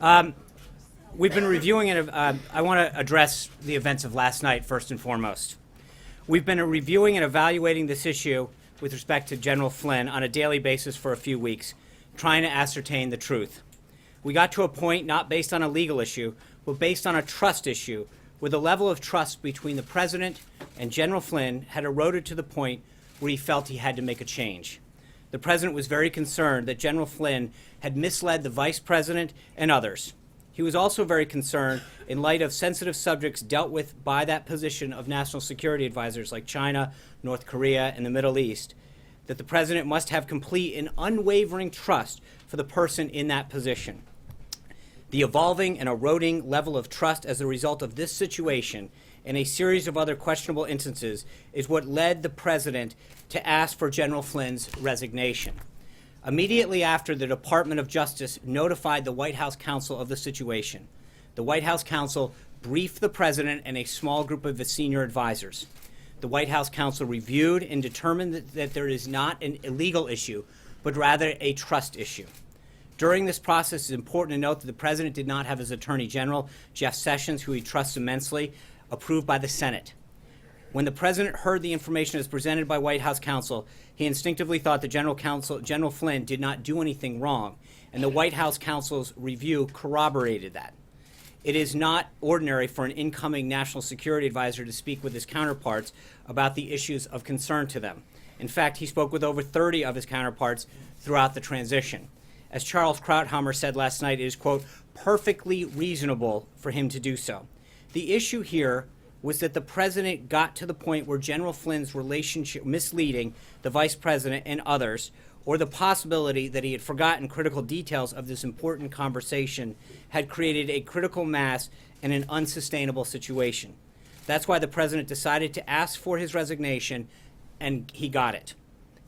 We've been reviewing it. I want to address the events of last night first and foremost. We've been reviewing and evaluating this issue with respect to General Flynn on a daily basis for a few weeks, trying to ascertain the truth. We got to a point not based on a legal issue, but based on a trust issue, where the level of trust between the President and General Flynn had eroded to the point where he felt he had to make a change. The President was very concerned that General Flynn had misled the Vice President and others. He was also very concerned in light of sensitive subjects dealt with by that position of national security advisors like China, North Korea, and the Middle East, that the President must have complete and unwavering trust for the person in that position. The evolving and eroding level of trust as a result of this situation and a series of other questionable instances is what led the President to ask for General Flynn's resignation. Immediately after the Department of Justice notified the White House counsel of the situation, the White House counsel briefed the President and a small group of his senior advisors. The White House counsel reviewed and determined that there is not an illegal issue, but rather a trust issue. During this process, it's important to note that the President did not have his Attorney General, Jeff Sessions, who he trusts immensely, approved by the Senate. When the President heard the information as presented by White House counsel, he instinctively thought that General Flynn did not do anything wrong, and the White House counsel's review corroborated that. It is not ordinary for an incoming national security advisor to speak with his counterparts about the issues of concern to them. In fact, he spoke with over 30 of his counterparts throughout the transition. As Charles Krauthammer said last night, it is, quote, perfectly reasonable for him to do so. The issue here was that the President got to the point where General Flynn's relationship misleading the Vice President and others, or the possibility that he had forgotten critical details of this important conversation, had created a critical mass and an unsustainable situation. That's why the President decided to ask for his resignation, and he got it.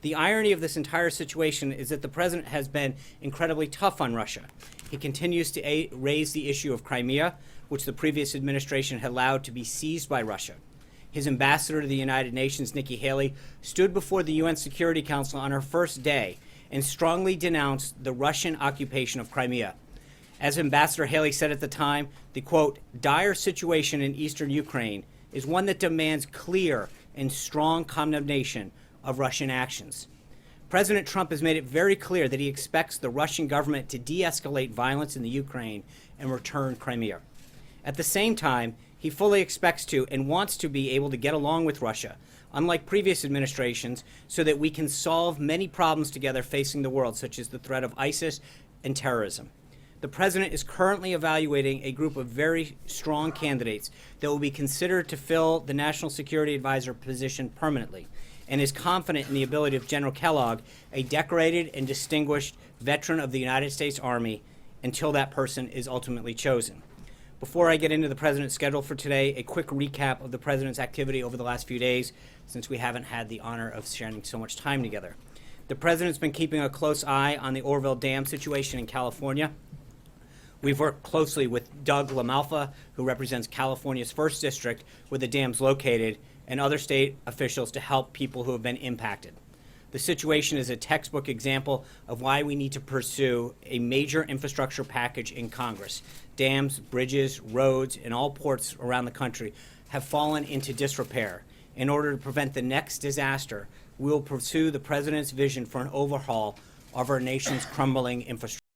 The irony of this entire situation is that the President has been incredibly tough on Russia. He continues to raise the issue of Crimea, which the previous administration had allowed to be seized by Russia. His ambassador to the United Nations, Nikki Haley, stood before the UN Security Council on her first day and strongly denounced the Russian occupation of Crimea. As Ambassador Haley said at the time, the, quote, dire situation in eastern Ukraine is one that demands clear and strong condemnation of Russian actions. President Trump has made it very clear that he expects the Russian government to de-escalate violence in the Ukraine and return Crimea. At the same time, he fully expects to and wants to be able to get along with Russia, unlike previous administrations, so that we can solve many problems together facing the world, such as the threat of ISIS and terrorism. The President is currently evaluating a group of very strong candidates that will be considered to fill the National Security Advisor position permanently, and is confident in the ability of General Kellogg, a decorated and distinguished veteran of the United States Army, until that person is ultimately chosen. Before I get into the President's schedule for today, a quick recap of the President's activity over the last few days, since we haven't had the honor of sharing so much time together. The President's been keeping a close eye on the Oroville Dam situation in California. We've worked closely with Doug LaMalfa, who represents California's 1st District, where the dam's located, and other state officials to help people who have been impacted. The situation is a textbook example of why we need to pursue a major infrastructure package in Congress. Dams, bridges, roads, and all ports around the country have fallen into disrepair. In order to prevent the next disaster, we will pursue the President's vision for an overhaul of our nation's crumbling infrastructure.